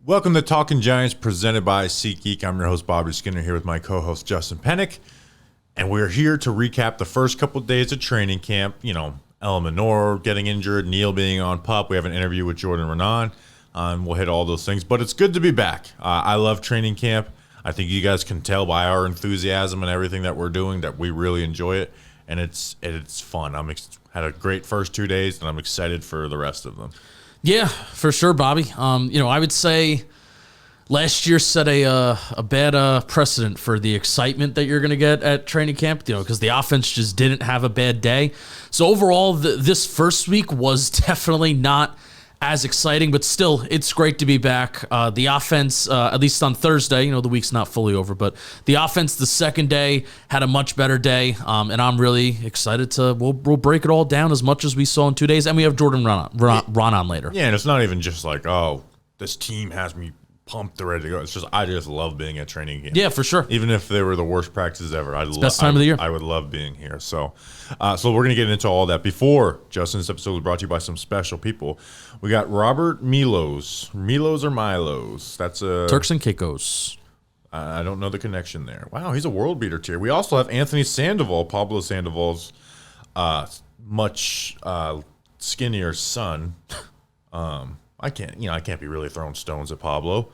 Welcome to Talking Giants, presented by SeatGeek. I'm your host, Bobby Skinner, here with my co-host, Justin Pennick. And we're here to recap the first couple of days of training camp. You know, Eluemunor getting injured, Neal being on PUP. We have an interview with Raanan. We'll hit all those things. But it's good to be back. I love training camp. I think you guys can tell by our enthusiasm and everything that we're doing that we really enjoy it. And it's fun. Had a great first 2 days, and I'm excited for the rest of them. Yeah, for sure, Bobby. I would say last year set a bad precedent for the excitement that you're going to get at training camp, because the offense just didn't have a bad day. So overall, this first week was definitely not as exciting, but still, it's great to be back. The offense, at least on Thursday, the week's not fully over, but the offense the second day had a much better day, and I'm really excited we'll break it all down as much as we saw in 2 days, and we have Raanan later. Yeah, and it's not even just like, oh, this team has me pumped and ready to go. It's just, I just love being at training camp. Yeah, for sure. Even if they were the worst practices ever, best time of the year. I would love being here. So we're going to get into all that. Before, Justin's episode was brought to you by some special people. We got Robert Milos. Milos or Milos? That's Turks and Caicos. I don't know the connection there. Wow, he's a world beater tier. We also have Anthony Sandoval, Pablo Sandoval's much skinnier son. I can't be really throwing stones at Pablo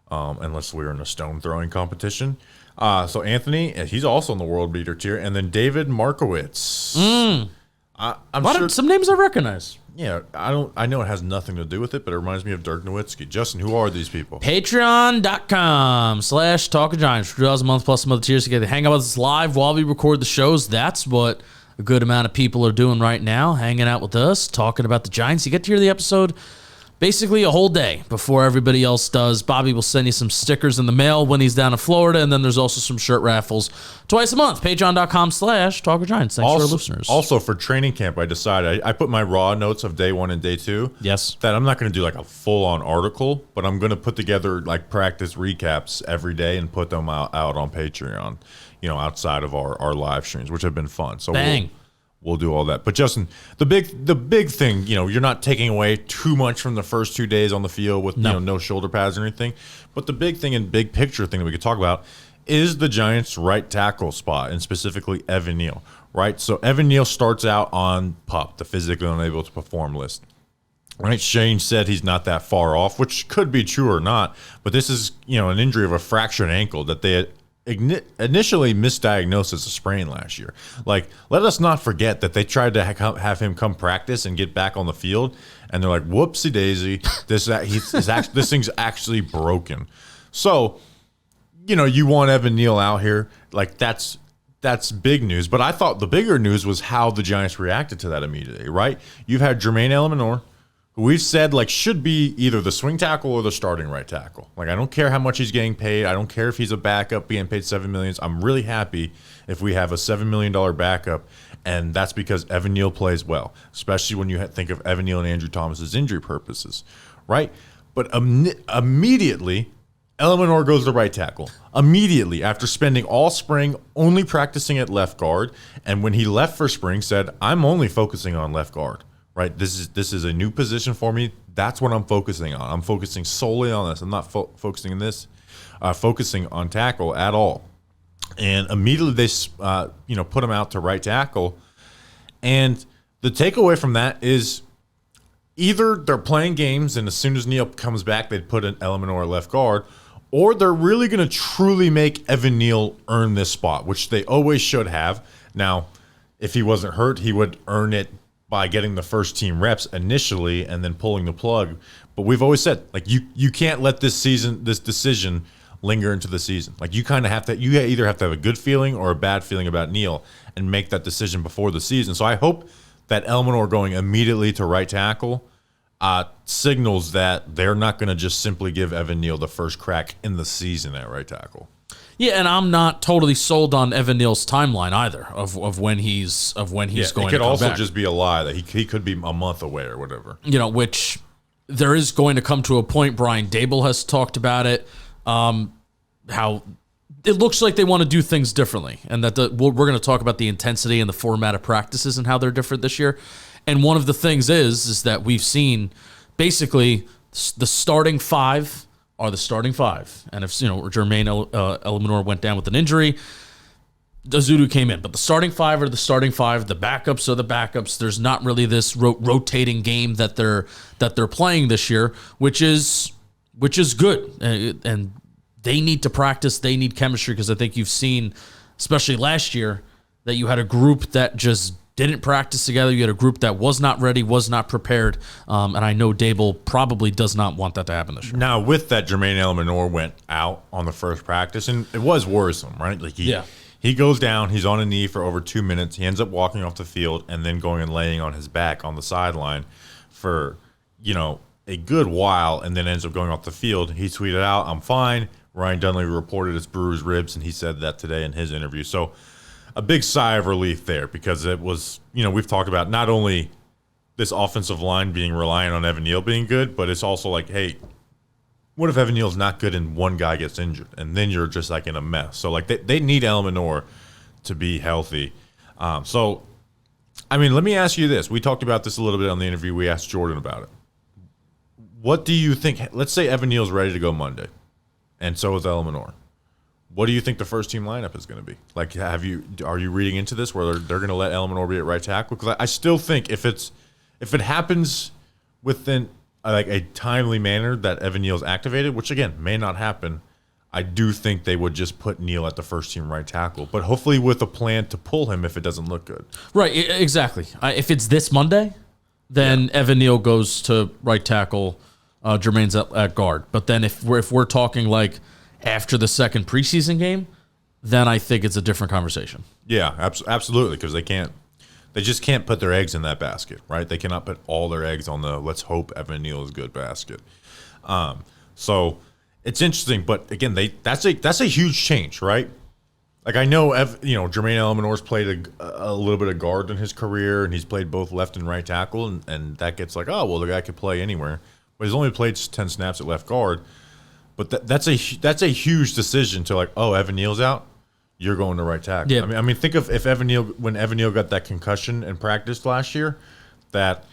unless we were in a stone throwing competition. So Anthony, he's also in the world beater tier, and then David Markowitz. I'm sure some names I recognize. Yeah, I know it has nothing to do with it, but it reminds me of Dirk Nowitzki. Justin, who are these people? Patreon.com/TalkingGiants for $2 a month plus some other tiers to get to hang out with us live while we record the shows. That's what a good amount of people are doing right now, hanging out with us, talking about the Giants. You get to hear the episode basically a whole day before everybody else does. Bobby will send you some stickers in the mail when he's down in Florida, and then there's also some shirt raffles twice a month. Patreon.com/TalkerGiants. Thanks to our listeners. Also, for training camp, I decided I put my raw notes of day 1 and day 2. Yes. That I'm not going to do like a full-on article, but I'm going to put together like practice recaps every day and put them out on Patreon, outside of our live streams, which have been fun. So Bang. We'll do all that. But Justin, the big thing, you're not taking away too much from the first 2 days on the field with no shoulder pads or anything. But the big thing and big picture thing that we could talk about is the Giants' right tackle spot, and specifically Evan Neal. Right, so Evan Neal starts out on PUP, the physically unable to perform list. Right, Shane said he's not that far off, which could be true or not. But this is an injury of a fractured ankle that they had initially misdiagnosed as a sprain last year. Like, let us not forget that they tried to have him come practice and get back on the field, and they're like, whoopsie daisy, this thing's actually broken. So, you want Evan Neal out here, like that's big news. But I thought the bigger news was how the Giants reacted to that immediately, right? You've had Jermaine Eluemunor, who we've said should be either the swing tackle or the starting right tackle. Like, I don't care how much he's getting paid. I don't care if he's a backup being paid $7 million. I'm really happy if we have a $7 million backup, and that's because Evan Neal plays well, especially when you think of Evan Neal and Andrew Thomas's injury purposes, right? But immediately, Eluemunor goes to right tackle. Immediately, after spending all spring only practicing at left guard, and when he left for spring said, I'm only focusing on left guard. Right, this is a new position for me. That's what I'm focusing on. I'm focusing solely on this. I'm not focusing on tackle at all. And immediately they, put him out to right tackle. And the takeaway from that is either they're playing games, and as soon as Neal comes back, they'd put an Eluemunor at left guard, or they're really going to truly make Evan Neal earn this spot, which they always should have. Now, if he wasn't hurt, he would earn it by getting the first team reps initially and then pulling the plug. But we've always said, you can't let this decision linger into the season. You kind of have to, you either have to have a good feeling or a bad feeling about Neal and make that decision before the season. So I hope that Eluemunor going immediately to right tackle signals that they're not going to just simply give Evan Neal the first crack in the season at right tackle. Yeah, and I'm not totally sold on Evan Neal's timeline either of when he's going to come back. It could also just be a lie that he could be a month away or whatever. Which there is going to come to a point. Brian Dable has talked about it. How it looks like they want to do things differently, and that we're going to talk about the intensity and the format of practices and how they're different this year. And one of the things is that we've seen basically the starting five are the starting five. And if, Jermaine Eluemunor went down with an injury, Azudu came in. But the starting five are the starting five. The backups are the backups. There's not really this rotating game that they're playing this year, which is good. And they need to practice. They need chemistry, because I think you've seen, especially last year, that you had a group that just didn't practice together. You had a group that was not ready, was not prepared. And I know Dable probably does not want that to happen this year. Now, with that, Jermaine Eluemunor went out on the first practice, and it was worrisome, right? Like he goes down, he's on a knee for over 2 minutes. He ends up walking off the field and then going and laying on his back on the sideline for, a good while, and then ends up going off the field. He tweeted out, "I'm fine." Ryan Dunleavy reported his bruised ribs, and he said that today in his interview. So a big sigh of relief there, because it was, we've talked about not only this offensive line being reliant on Evan Neal being good, but it's also like, hey, what if Evan Neal's not good and one guy gets injured? And then you're just like in a mess. So like they need Eluemunor to be healthy. Let me ask you this. We talked about this a little bit on the interview. We asked Jordan about it. What do you think? Let's say Evan Neal's ready to go Monday, and so is Eluemunor. What do you think the first team lineup is going to be? Like, are you reading into this where they're going to let Eluemunor be at right tackle? Because I still think if it happens within a timely manner that Evan Neal's activated, which again may not happen, I do think they would just put Neal at the first team right tackle, but hopefully with a plan to pull him if it doesn't look good. Right, exactly. If it's this Monday, then Evan Neal goes to right tackle. Jermaine's at guard. But then if we're talking like after the second preseason game, then I think it's a different conversation. Yeah, absolutely, because they just can't put their eggs in that basket, right? They cannot put all their eggs on the let's hope Evan Neal is good basket. So it's interesting, but again, that's a huge change, right? Like I know, Jermaine Eluemunor's played a little bit of guard in his career, and he's played both left and right tackle, and that gets like, oh well, the guy could play anywhere. But he's only played 10 snaps at left guard. But that's a huge decision to like, oh, Evan Neal's out, you're going to right tackle. Yeah. I mean, think of if when Evan Neal got that concussion in practice last year, that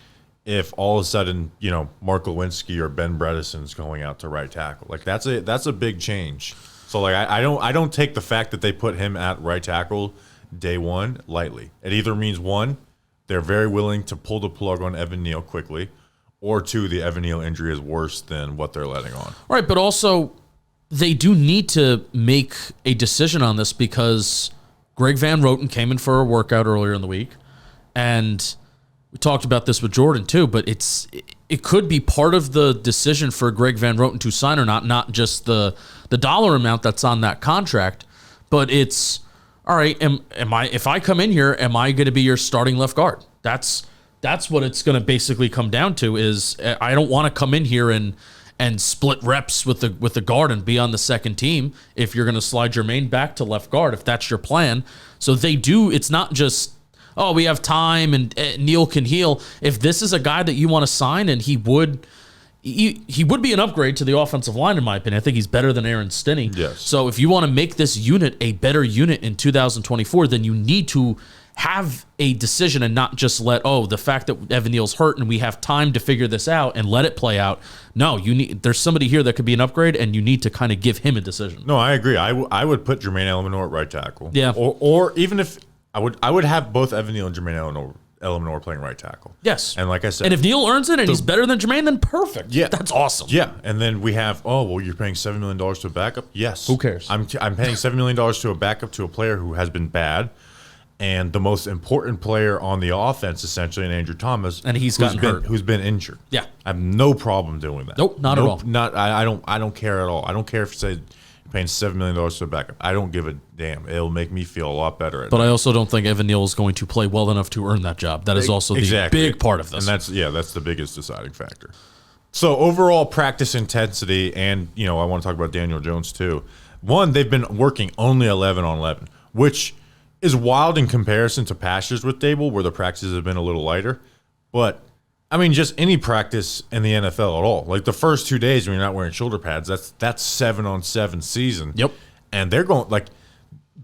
if all of a sudden Mark Lewinsky or Ben Bredesen's going out to right tackle, like that's a big change. So like I don't take the fact that they put him at right tackle day one lightly. It either means one, they're very willing to pull the plug on Evan Neal quickly, or two, the Evan Neal injury is worse than what they're letting on. Right, but also they do need to make a decision on this, because Greg Van Roten came in for a workout earlier in the week, and we talked about this with Jordan too, but it could be part of the decision for Greg Van Roten to sign or not just the dollar amount that's on that contract, but it's, all right, if I come in here, am I going to be your starting left guard? That's what it's going to basically come down to, is I don't want to come in here and split reps with the guard and be on the second team if you're going to slide Jermaine back to left guard, if that's your plan. So it's not just, oh, we have time and Neal can heal. If this is a guy that you want to sign, and he would be an upgrade to the offensive line, in my opinion. I think he's better than Aaron Stinney. Yes. So if you want to make this unit a better unit in 2024, then you need to have a decision and not just let, the fact that Evan Neal's hurt and we have time to figure this out and let it play out. No, there's somebody here that could be an upgrade, and you need to kind of give him a decision. No, I agree. I would put Jermaine Eluemunor at right tackle. Yeah. Or even if I would have both Evan Neal and Jermaine Eluemunor playing right tackle. Yes. And like I said, and if Neal earns it and he's better than Jermaine, then perfect. Yeah. That's awesome. Yeah. And then we have, you're paying $7 million to a backup? Yes. Who cares? I'm paying $7 million to a backup to a player who has been bad, and the most important player on the offense, essentially, in Andrew Thomas, and who's been injured. Yeah. I have no problem doing that. Nope, not at all. I don't care at all. I don't care if you say you're paying $7 million to a backup. I don't give a damn. It'll make me feel a lot better. But I also don't think Evan Neal is going to play well enough to earn that job. That is also the big part of this. And that's the biggest deciding factor. So overall practice intensity, and I want to talk about Daniel Jones too. One, they've been working only 11 on 11, which is wild in comparison to past years with Dable, where the practices have been a little lighter. But I mean, just any practice in the NFL at all. Like the first 2 days when you're not wearing shoulder pads, that's 7-on-7 season. Yep. And they're going, like,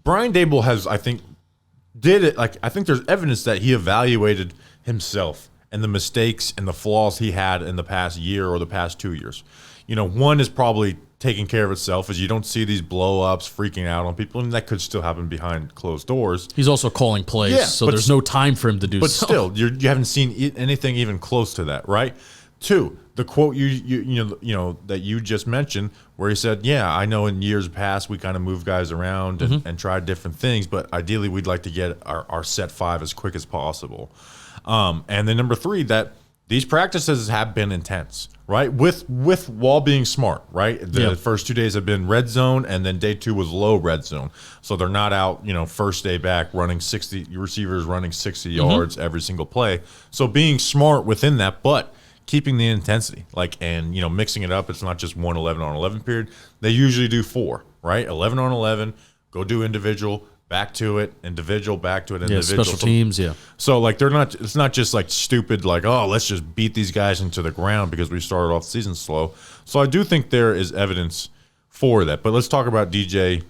Brian Dable has, I think, did it. Like, I think there's evidence that he evaluated himself and the mistakes and the flaws he had in the past year or the past 2 years. One is probably taking care of itself is you don't see these blow-ups freaking out on people, and that could still happen behind closed doors. He's also calling plays, so there's no time for him to do so. But still, you haven't seen anything even close to that, right? 2, the quote you know that you just mentioned, where he said, "Yeah, I know in years past we kind of moved guys around and tried different things, but ideally we'd like to get our set 5 as quick as possible." And then number 3, that these practices have been intense, right? With Wall being smart, right? The first 2 days have been red zone, and then day 2 was low red zone. So they're not out, first day back running 60 receivers running 60 yards every single play. So being smart within that, but keeping the intensity, and mixing it up. It's not just one 11 on 11 period. They usually do 4, right? 11 on 11, go do individual, back to it, individual, back to it, individual. Special teams, So they're not. It's not just stupid. Let's just beat these guys into the ground because we started off the season slow. So I do think there is evidence for that. But let's talk about DJ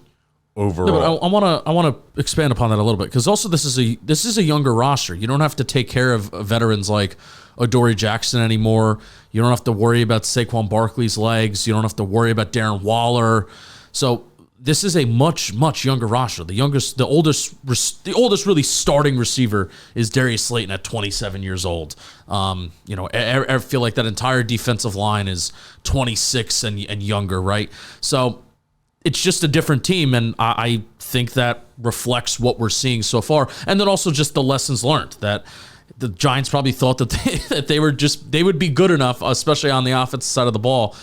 overall. No, but I want to expand upon that a little bit, because also this is a younger roster. You don't have to take care of veterans like Adoree Jackson anymore. You don't have to worry about Saquon Barkley's legs. You don't have to worry about Darren Waller. So this is a much younger roster. The oldest really starting receiver is Darius Slayton at 27 years old. I feel like that entire defensive line is 26 and younger, right? So it's just a different team, and I think that reflects what we're seeing so far. And then also just the lessons learned, that the Giants probably thought that they would be good enough, especially on the offensive side of the ball,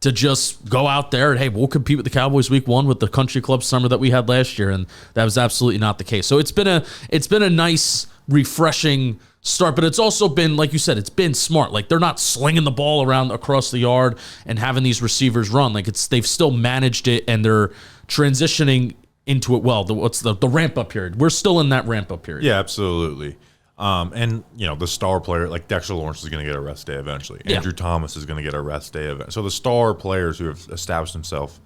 to just go out there and, hey, we'll compete with the Cowboys week 1 with the country club summer that we had last year, and that was absolutely not the case. So it's been a nice, refreshing start, but it's also been, like you said, it's been smart. They're not slinging the ball around across the yard and having these receivers run. They've still managed it, and they're transitioning into it well. The ramp up period? We're still in that ramp up period. Yeah, absolutely. And the star player like Dexter Lawrence is going to get a rest day eventually. Andrew Thomas is going to get a rest day eventually. So the star players who have established themselves,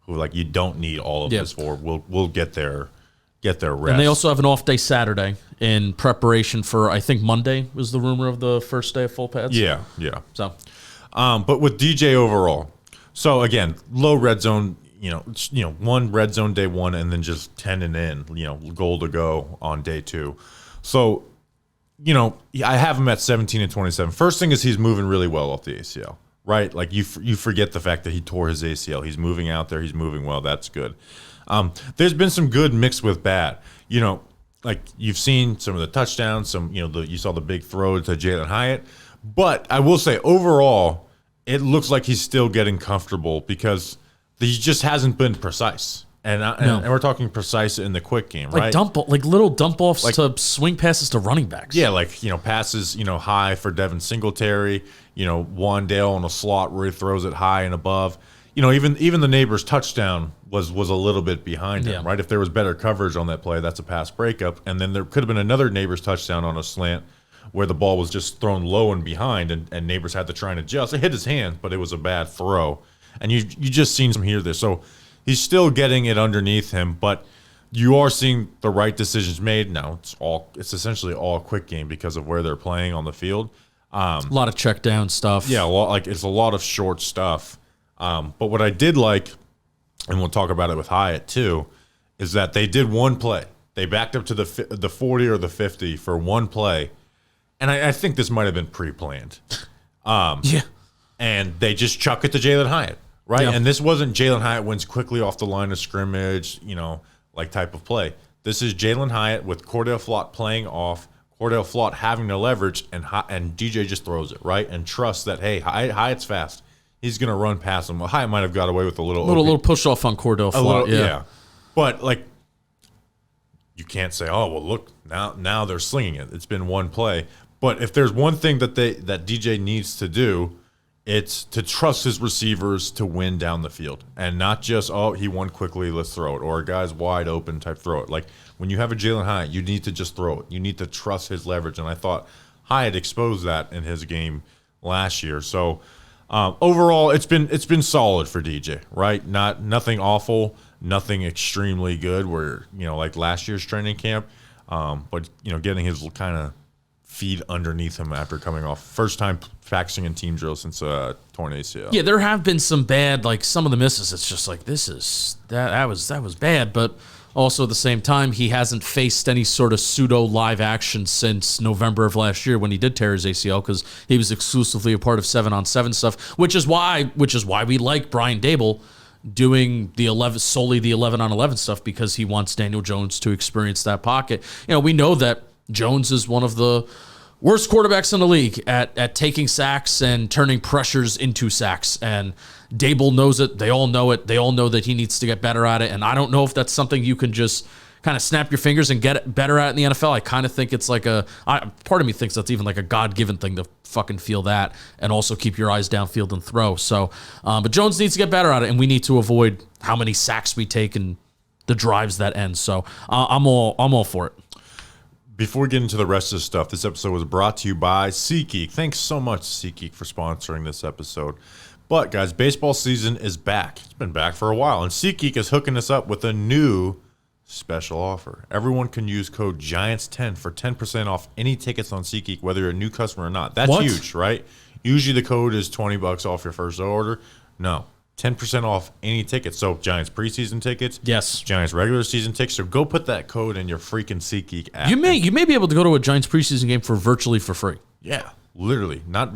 who you don't need all of this for, will get their rest. And they also have an off day Saturday in preparation for, I think Monday was the rumor of the first day of full pads. Yeah. So, but with DJ overall, so again, low red zone. One red zone day 1, and then just 10 and in. Goal to go on day 2. So. I have him at 17 and 27. First thing is he's moving really well off the ACL, right? You forget the fact that he tore his ACL. He's moving out there. He's moving well. That's good. There's been some good mixed with bad. You've seen some of the touchdowns. You saw the big throw to Jalen Hyatt. But I will say overall, it looks like he's still getting comfortable because he just hasn't been precise. And we're talking precise in the quick game, right? Little dump offs to swing passes to running backs. Yeah, passes, high for Devin Singletary, Wandale on a slot where he throws it high and above. Even the neighbor's touchdown was a little bit behind him, right? If there was better coverage on that play, that's a pass breakup. And then there could have been another neighbor's touchdown on a slant where the ball was just thrown low and behind, and neighbors had to try and adjust. It hit his hand, but it was a bad throw. And you just seen some here there. So he's still getting it underneath him, but you are seeing the right decisions made. Now it's essentially all a quick game because of where they're playing on the field. A lot of check down stuff. Yeah, it's a lot of short stuff. But what I did like, and we'll talk about it with Hyatt too, is that they did one play. They backed up to the 40 or the 50 for one play, and I think this might have been pre-planned. And they just chuck it to Jalen Hyatt. Right, and this wasn't Jalen Hyatt wins quickly off the line of scrimmage, type of play. This is Jalen Hyatt with Cordell Flott playing off, Cordell Flott having the leverage, and DJ just throws it, right, and trusts that, hey, Hyatt's fast. He's going to run past him. Well, Hyatt might have got away with a little push off on Cordell Flott, yeah. But, you can't say, oh, well, look, now they're slinging it. It's been one play. But if there's one thing that DJ needs to do, it's to trust his receivers to win down the field and not just, oh, he won quickly, let's throw it, or a guy's wide open type throw it. When you have a Jalen Hyatt, you need to just throw it. You need to trust his leverage, and I thought Hyatt exposed that in his game last year. So overall, it's been solid for DJ, right? Nothing awful, nothing extremely good. Where like last year's training camp, but getting his kind of feet underneath him after coming off. First time practicing in team drill since torn ACL. Yeah, there have been some bad, like some of the misses. It's just like that was bad, but also at the same time, he hasn't faced any sort of pseudo live action since November of last year when he did tear his ACL, because he was exclusively a part of 7-on-7 stuff, which is why we like Brian Dable doing solely the 11-on-11 stuff, because he wants Daniel Jones to experience that pocket. We know that Jones is one of the worst quarterbacks in the league at taking sacks and turning pressures into sacks. And Dable knows it. They all know it. They all know that he needs to get better at it. And I don't know if that's something you can just kind of snap your fingers and get better at in the NFL. I kind of think it's like part of me thinks that's even like a God-given thing to fucking feel that and also keep your eyes downfield and throw. So, but Jones needs to get better at it, and we need to avoid how many sacks we take and the drives that end. So I'm all for it. Before we get into the rest of the stuff, this episode was brought to you by SeatGeek. Thanks so much, SeatGeek, for sponsoring this episode. But, guys, baseball season is back. It's been back for a while, and SeatGeek is hooking us up with a new special offer. Everyone can use code GIANTS10 for 10% off any tickets on SeatGeek, whether you're a new customer or not. That's huge, right? Usually the code is $20 off your first order. No, 10% off any tickets. So Giants preseason tickets, yes, Giants regular season tickets. So go put that code in your freaking SeatGeek app. You may be able to go to a Giants preseason game for virtually for free. Yeah, literally, not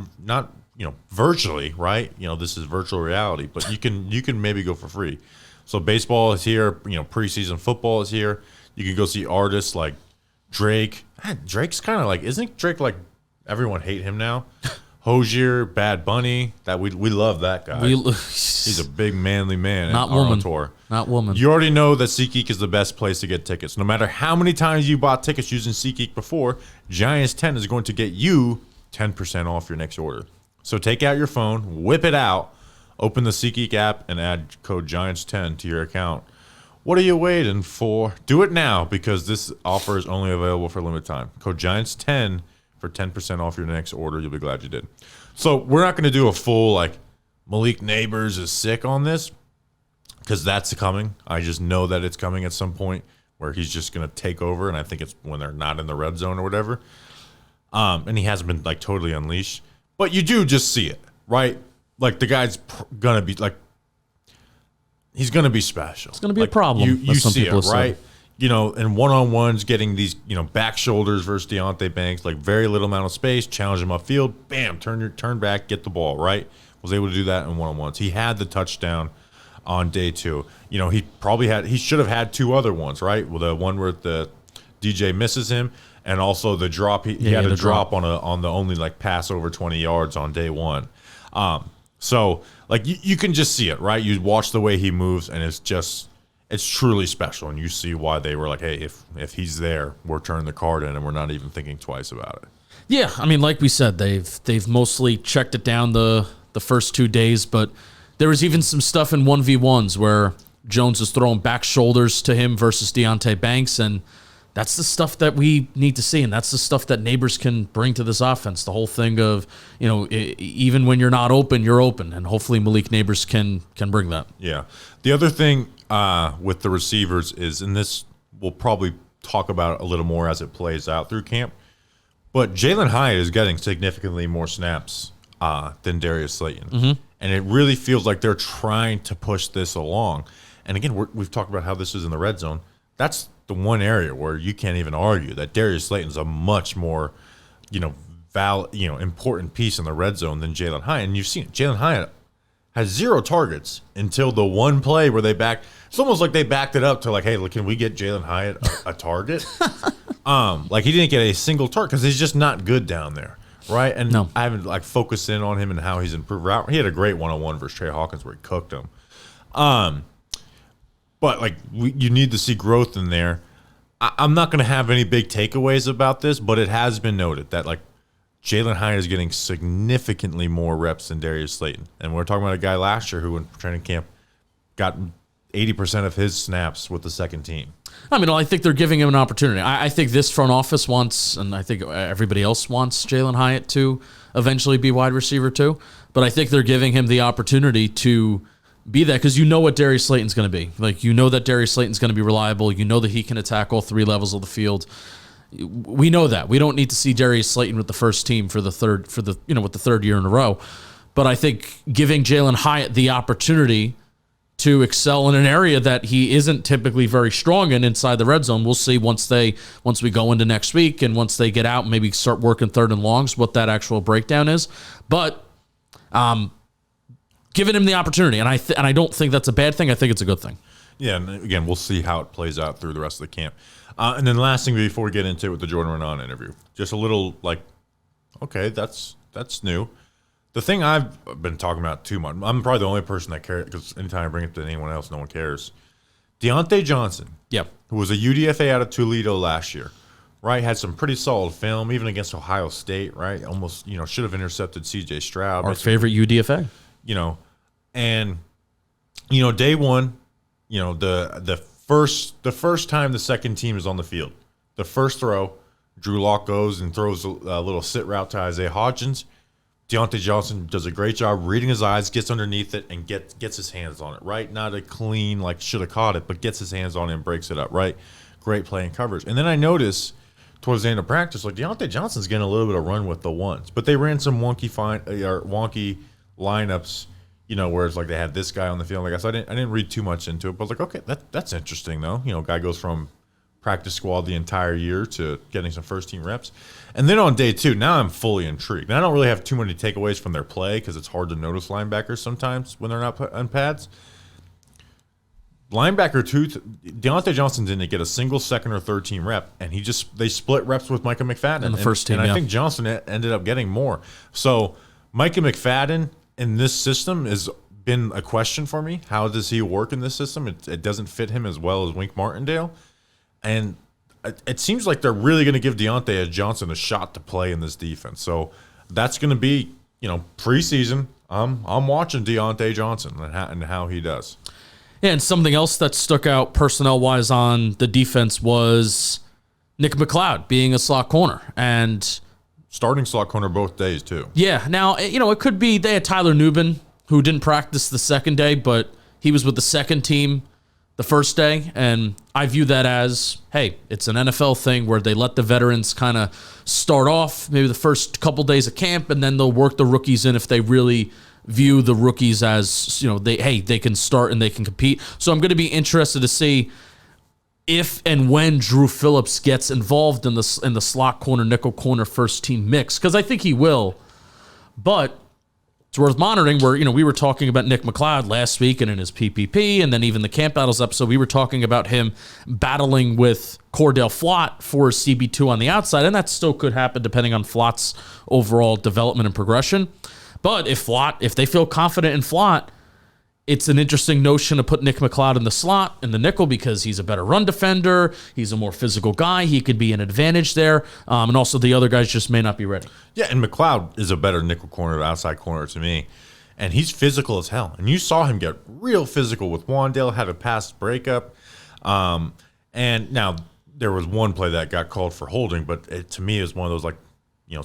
virtually, right? This is virtual reality, but you can maybe go for free. So baseball is here, preseason football is here. You can go see artists like Drake. Drake's kind of like, isn't Drake like, everyone hate him now? Hozier, Bad Bunny, that we love that guy. He's a big manly man. Not woman. On tour. Not woman. You already know that SeatGeek is the best place to get tickets. No matter how many times you bought tickets using SeatGeek before, Giants 10 is going to get you 10% off your next order. So take out your phone, whip it out, open the SeatGeek app, and add code GIANTS10 to your account. What are you waiting for? Do it now, because this offer is only available for a limited time. Code GIANTS10 for 10% off your next order. You'll be glad you did. So we're not going to do a full, Malik Neighbors is sick on this, because that's coming. I just know that it's coming at some point where he's just going to take over, and I think it's when they're not in the red zone or whatever. And he hasn't been, totally unleashed. But you do just see it, right? The guy's going to be, he's going to be special. It's going to be a problem. You see it, right? And one-on-ones, getting these, back shoulders versus Deontay Banks, very little amount of space, challenge him upfield, bam, turn back, get the ball, right? Was able to do that in one-on-ones. He had the touchdown on day 2. He should have had 2 other ones, right? Well, the one where the DJ misses him, and also the drop. He had a drop on the only pass over 20 yards on day 1. So you can just see it, right? You watch the way he moves, and it's truly special, and you see why they were like, hey, if he's there, we're turning the card in, and we're not even thinking twice about it. Yeah, I mean, like we said, they've mostly checked it down the first 2 days, but there was even some stuff in 1v1s where Jones is throwing back shoulders to him versus Deontay Banks, and that's the stuff that we need to see, and that's the stuff that Neighbors can bring to this offense. The whole thing of, even when you're not open, you're open, and hopefully Malik Neighbors can bring that. Yeah. The other thing with the receivers is, and this we'll probably talk about a little more as it plays out through camp, but Jalen Hyatt is getting significantly more snaps than Darius Slayton. Mm-hmm. And it really feels like they're trying to push this along. And again, we've talked about how this is in the red zone. That's the one area where you can't even argue that Darius Slayton's a much more, important piece in the red zone than Jalen Hyatt. And you've seen it. Jalen Hyatt has 0 targets until the one play where they backed. It's almost like they backed it up to hey, look, can we get Jalen Hyatt a target? He didn't get a single target because he's just not good down there, right? And no. I haven't focused in on him and how he's improved. He had a great one-on-one versus Trey Hawkins where he cooked him. But you need to see growth in there. I'm not going to have any big takeaways about this, but it has been noted that Jalen Hyatt is getting significantly more reps than Darius Slayton. And we're talking about a guy last year who in training camp got 80% of his snaps with the second team. I mean, I think they're giving him an opportunity. I think this front office wants, and I think everybody else wants Jalen Hyatt to eventually be wide receiver too. But I think they're giving him the opportunity to be that because you know what Darius Slayton's going to be. You know that Darius Slayton's going to be reliable. You know that he can attack all 3 levels of the field. We know that. We don't need to see Darius Slayton with the first team with the third year in a row. But I think giving Jalen Hyatt the opportunity to excel in an area that he isn't typically very strong in inside the red zone. We'll see once we go into next week and once they get out and maybe start working third and longs, what that actual breakdown is. But giving him the opportunity, and I don't think that's a bad thing. I think it's a good thing. Yeah, and again, we'll see how it plays out through the rest of the camp. And then last thing before we get into it with the Jordan Raanan interview, just a little okay, that's new. The thing I've been talking about too much, I'm probably the only person that cares because anytime I bring it to anyone else, no one cares. Dyontae Johnson, who was a UDFA out of Toledo last year, right? Had some pretty solid film, even against Ohio State, right? Almost, should have intercepted C.J. Stroud. Our favorite UDFA. And day one, the first time the second team is on the field, the first throw, Drew Lock goes and throws a little sit route to Isaiah Hodgins. Dyontae Johnson does a great job reading his eyes, gets underneath it, and gets his hands on it, right? Not a clean, should have caught it, but gets his hands on it and breaks it up, right? Great play and coverage. And then I notice towards the end of practice, Dyontae Johnson's getting a little bit of run with the ones. But they ran some wonky lineups, where it's they had this guy on the field. I didn't read too much into it, but I was okay, that's interesting, though. Guy goes from practice squad the entire year to getting some first-team reps. And then on day two, now I'm fully intrigued. And I don't really have too many takeaways from their play because it's hard to notice linebackers sometimes when they're not on pads. Linebacker 2, Dyontae Johnson didn't get a single second or third team rep, and they split reps with Micah McFadden. In the first team, and I think Johnson ended up getting more. So Micah McFadden in this system has been a question for me. How does he work in this system? It doesn't fit him as well as Wink Martindale. And it seems like they're really going to give Dyontae Johnson a shot to play in this defense. So that's going to be, preseason. I'm watching Dyontae Johnson and how he does. Yeah, and something else that stuck out personnel-wise on the defense was Nick McLeod being a slot corner. And starting slot corner both days, too. Yeah. Now, it could be they had Tyler Nubin, who didn't practice the second day, but he was with the second team the first day, and I view that as, hey, it's an NFL thing where they let the veterans kind of start off maybe the first couple days of camp, and then they'll work the rookies in if they really view the rookies as, they can start and they can compete. So I'm going to be interested to see if and when Drew Phillips gets involved in the slot corner, nickel corner first team mix, because I think he will, but it's worth monitoring where, we were talking about Nick McLeod last week and in his PPP, and then even the Camp Battles episode, we were talking about him battling with Cordell Flott for CB2 on the outside, and that still could happen depending on Flott's overall development and progression. But if they feel confident in Flott, it's an interesting notion to put Nick McLeod in the slot, in the nickel, because he's a better run defender. He's a more physical guy. He could be an advantage there. And also the other guys just may not be ready. Yeah, and McLeod is a better nickel corner, outside corner to me. And he's physical as hell. And you saw him get real physical with Wandale, had a pass breakup. And now there was one play that got called for holding, but to me it was one of those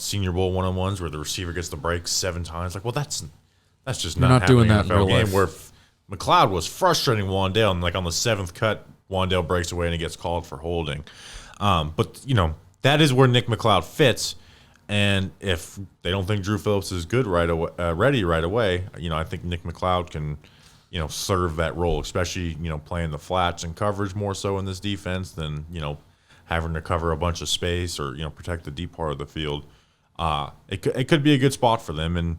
Senior Bowl one-on-ones where the receiver gets the break 7 times. That's just not doing that in real game life. Where McLeod was frustrating Wandale, and on the 7th cut, Wandale breaks away and he gets called for holding. But that is where Nick McLeod fits. And if they don't think Drew Phillips is good ready right away, I think Nick McLeod can, serve that role, especially playing the flats and coverage more so in this defense than having to cover a bunch of space or protect the deep part of the field. It could be a good spot for them. And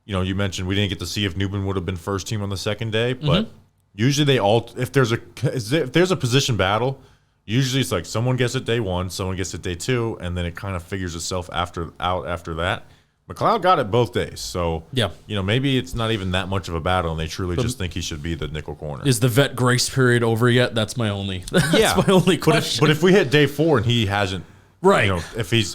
you mentioned we didn't get to see if Newman would have been first team on the second day, but usually they all if there's a position battle, usually it's someone gets it day 1, someone gets it day 2, and then it kind of figures itself after that. McLeod got it both days, so maybe it's not even that much of a battle, and they truly just think he should be the nickel corner. Is the vet grace period over yet? That's my only. My only question. But if we hit day 4 and he hasn't, right? If he's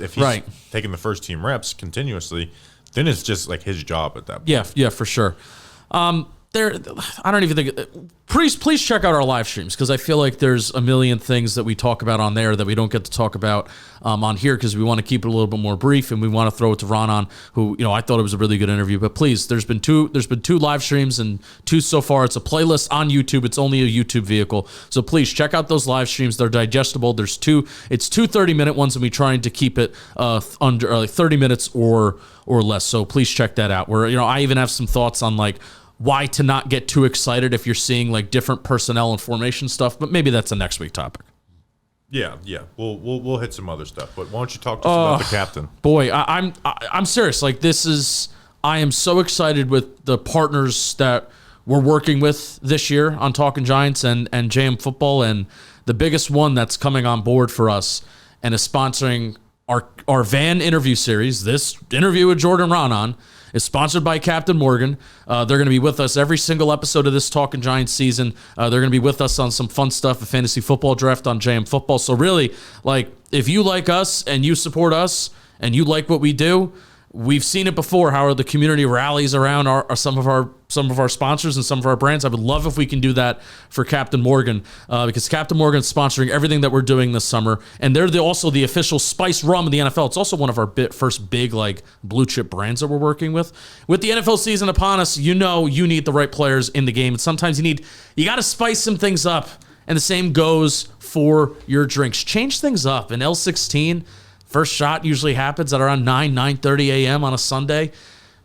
taking the first team reps continuously, then it's just his job at that point. Yeah, for sure. I don't even think. Please check out our live streams, because I feel like there's a million things that we talk about on there that we don't get to talk about on here, because we want to keep it a little bit more brief, and we want to throw it to Raanan, who I thought it was a really good interview. But please, there's been two live streams, and 2 so far. It's a playlist on YouTube. It's only a YouTube vehicle, so please check out those live streams. They're digestible. There's 2 30-minute ones, and we're trying to keep it under 30 minutes or less. So please check that out. Where I even have some thoughts on like why to not get too excited if you're seeing like different personnel and formation stuff, but maybe that's a next week topic. Yeah. We'll hit some other stuff, but why don't you talk to us about the captain? Boy, I'm serious. Like I am so excited with the partners that we're working with this year on Talking Giants and JM Football, and the biggest one that's coming on board for us and is sponsoring our van interview series. This interview with Jordan Raanan is sponsored by Captain Morgan. They're going to be with us every single episode of this Talking Giants season. They're going to be with us on some fun stuff, a fantasy football draft on JM Football. So really, like, if you like us and you support us and you like what we do, we've seen it before, how the community rallies around some of our sponsors and some of our brands. I would love if we can do that for Captain Morgan, because Captain Morgan's sponsoring everything that we're doing this summer, and they're also the official spice rum of the NFL. It's also one of our first big like blue chip brands that we're working with. With the NFL season upon us, you need the right players in the game, and sometimes you got to spice some things up. And the same goes for your drinks. Change things up. In L16. First shot usually happens at around 9:30 a.m. on a Sunday.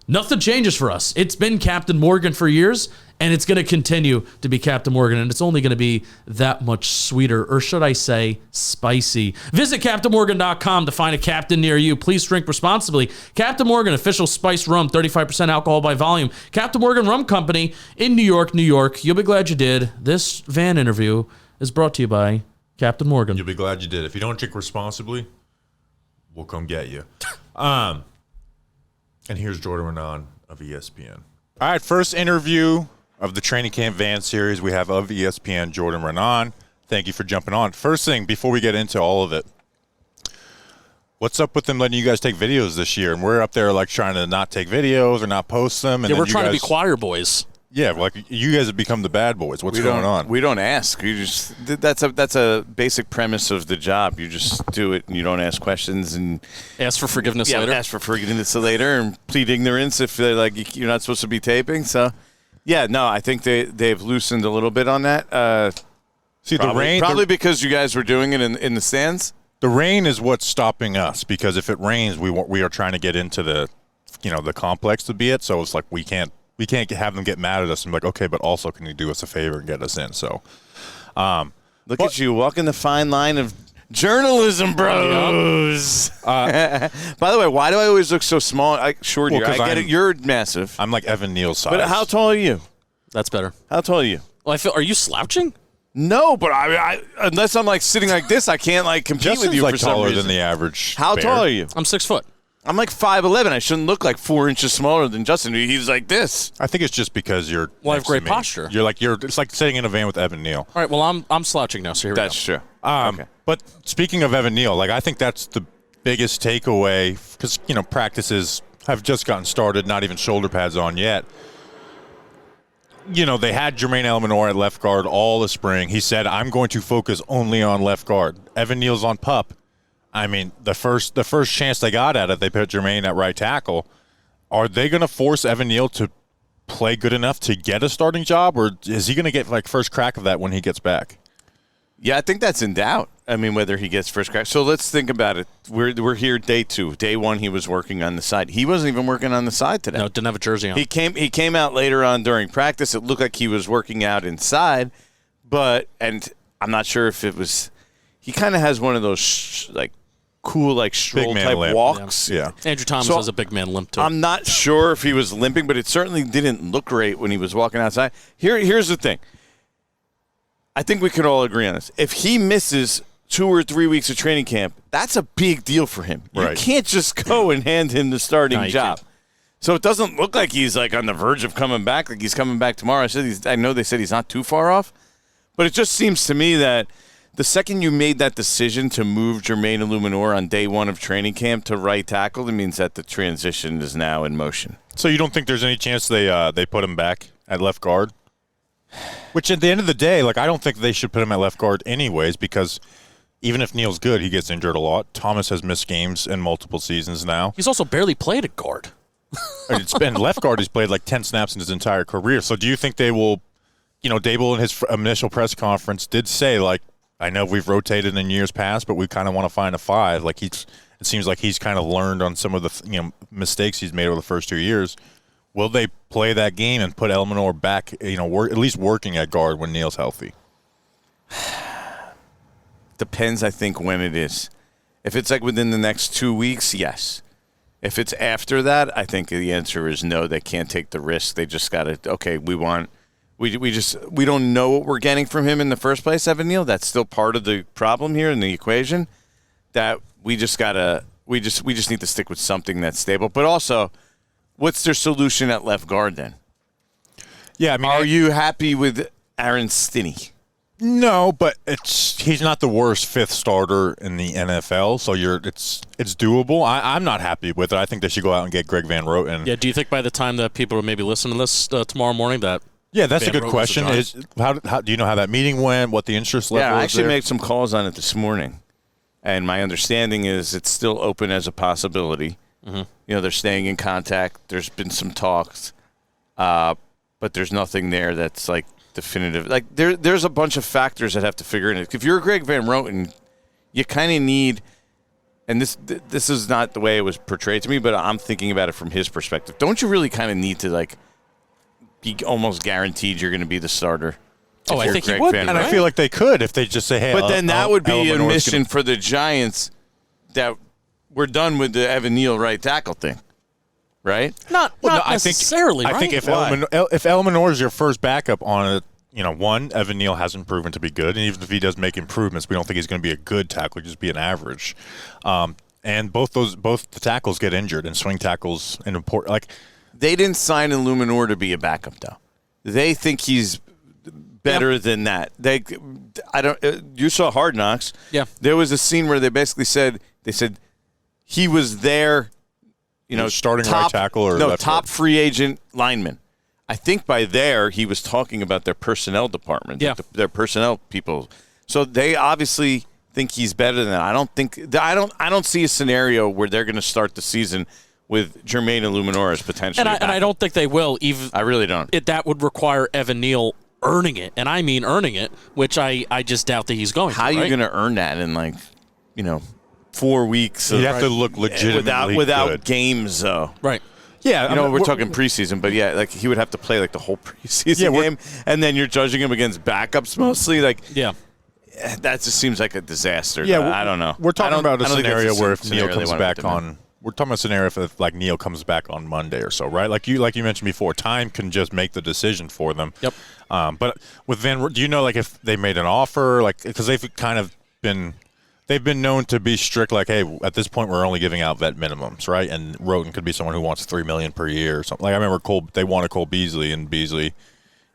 Nothing changes for us. It's been Captain Morgan for years, and it's going to continue to be Captain Morgan, and it's only going to be that much sweeter, or should I say spicy. Visit CaptainMorgan.com to find a captain near you. Please drink responsibly. Captain Morgan, official spiced rum, 35% alcohol by volume. Captain Morgan Rum Company in New York, New York. You'll be glad you did. This van interview is brought to you by Captain Morgan. You'll be glad you did. If you don't drink responsibly, we'll come get you. And here's Jordan Raanan of ESPN. All right, first interview of the Training Camp Van series we have of ESPN, Jordan Raanan. Thank you for jumping on. First thing, before we get into all of it, what's up with them letting you guys take videos this year? And we're up there like trying to not take videos or not post them. And we're trying to be choir boys. Yeah, like you guys have become the bad boys. What's going on? We don't ask. You just that's a basic premise of the job. You just do it and you don't ask questions and ask for forgiveness later. Ask for forgiveness later and plead ignorance if they're like you're not supposed to be taping. So, yeah, no, I think they've loosened a little bit on that. See, the rain probably because you guys were doing it in the stands. The rain is what's stopping us, because if it rains, we are trying to get into the complex to be it. So it's like we can't have them get mad at us and be like, okay, but also can you do us a favor and get us in? So, look at you walking the fine line of journalism, bros. By the way, why do I always look so small? Short here. I get it. You're massive. I'm like Evan Neal size. But how tall are you? That's better. How tall are you? Well, are you slouching? No, but I unless I'm like sitting like this, I can't like compete with you like for some taller reason. than the average. How bear. tall are you? I'm 6 foot. I'm like 5'11". I shouldn't look like 4 inches smaller than Justin. He's like this. I think it's just because you're. Well, I have great posture. It's like sitting in a van with Evan Neal. All right. Well, I'm slouching now. So here we go. That's true. Okay. But speaking of Evan Neal, like I think that's the biggest takeaway, because practices have just gotten started, not even shoulder pads on yet. They had Neal and Eluemunor at left guard all the spring. He said, "I'm going to focus only on left guard." Evan Neal's on pup. I mean, the first chance they got at it, they put Jermaine at right tackle. Are they going to force Evan Neal to play good enough to get a starting job, or is he going to get like first crack of that when he gets back? Yeah, I think that's in doubt. I mean, whether he gets first crack. So let's think about it. We're here day 2. Day 1, he was working on the side. He wasn't even working on the side today. No, didn't have a jersey on. He came out later on during practice. It looked like he was working out inside, and I'm not sure if it was. He kind of has one of those cool stroll type limp. walks. Yeah. Andrew Thomas has a big man limp too. I'm not sure if he was limping, but it certainly didn't look great when he was walking outside. Here's the thing. I think we can all agree on this. If he misses 2 or 3 weeks of training camp, that's a big deal for him. Right. You can't just go and hand him the starting job. Can't. So it doesn't look like he's like on the verge of coming back, like he's coming back tomorrow. I know they said he's not too far off, but it just seems to me that the second you made that decision to move Neal and Eluemunor on day 1 of training camp to right tackle, it means that the transition is now in motion. So you don't think there's any chance they put him back at left guard. Which at the end of the day, like I don't think they should put him at left guard anyways, because even if Neal's good, he gets injured a lot. Thomas has missed games in multiple seasons now. He's also barely played at guard. It's been left guard. He's played like 10 snaps in his entire career. So do you think they will, Dable in his initial press conference did say, like, I know we've rotated in years past, but we kind of want to find a 5. Like it seems like he's kind of learned on some of the mistakes he's made over the first 2 years. Will they play that game and put Eluemunor back, at least working at guard when Neal's healthy? Depends, I think, when it is. If it's like within the next 2 weeks, yes. If it's after that, I think the answer is no. They can't take the risk. They just got to. Okay, we don't know what we're getting from him in the first place, Evan Neal. That's still part of the problem here in the equation. That we just gotta. We just need to stick with something that's stable. But also, what's their solution at left guard then? Yeah, I mean, are you happy with Aaron Stinney? No, but he's not the worst 5th starter in the NFL, so it's doable. I'm not happy with it. I think they should go out and get Greg Van Roten. Yeah, do you think by the time that people are maybe listening to this tomorrow morning that yeah, that's Van a good Roten's question. Is how do you know how that meeting went? What the interest level is? Yeah, I actually there? made some calls on it this morning, and my understanding is it's still open as a possibility. Mm-hmm. They're staying in contact. There's been some talks, but there's nothing there that's like definitive. Like there's a bunch of factors that have to figure in. If you're Greg Van Roten, you kind of need, and this is not the way it was portrayed to me, but I'm thinking about it from his perspective. Don't you really kind of need to like be almost guaranteed you're going to be the starter? Oh, I think Greg he would, Van and Roten? I feel like they could if they just say, hey. But then that would be a Eluemunor's mission for the Giants that we're done with the Evan Neal right tackle thing, right? not necessarily, right? I think if Eluemunor is your first backup on it, one, Evan Neal hasn't proven to be good, and even if he does make improvements, we don't think he's going to be a good tackler, just be an average. And both the tackles get injured, and swing tackles in important. Like they didn't sign Eluemunor to be a backup, though. They think he's better than that. You saw Hard Knocks. Yeah. There was a scene where they basically said he was there, starting right tackle or left top guard. free agent lineman. I think by there he was talking about their personnel department, their personnel people. So they obviously think he's better than that. I don't see a scenario where they're going to start the season with Jermaine Eluemunor as potentially. And I don't think they will. Even I really don't. That would require Evan Neal earning it, and I mean earning it, which I just doubt that he's going. How are you going to earn that in 4 weeks? You have to look legitimately without good. Games though. Right. Yeah, we're talking preseason, but yeah, like he would have to play like the whole preseason game, and then you're judging him against backups mostly. Like, yeah, that just seems like a disaster. Yeah, I don't know. We're talking about a scenario where if Neal Neal comes back on. We're talking about a scenario if like Neal comes back on Monday or so, right? Like you mentioned before, time can just make the decision for them. Yep. But with do you know like if they made an offer, like because they've kind of been. They've been known to be strict, like, hey, at this point we're only giving out vet minimums, right? And Roten could be someone who wants $3 million per year or something. Like I remember they wanted Cole Beasley, and Beasley,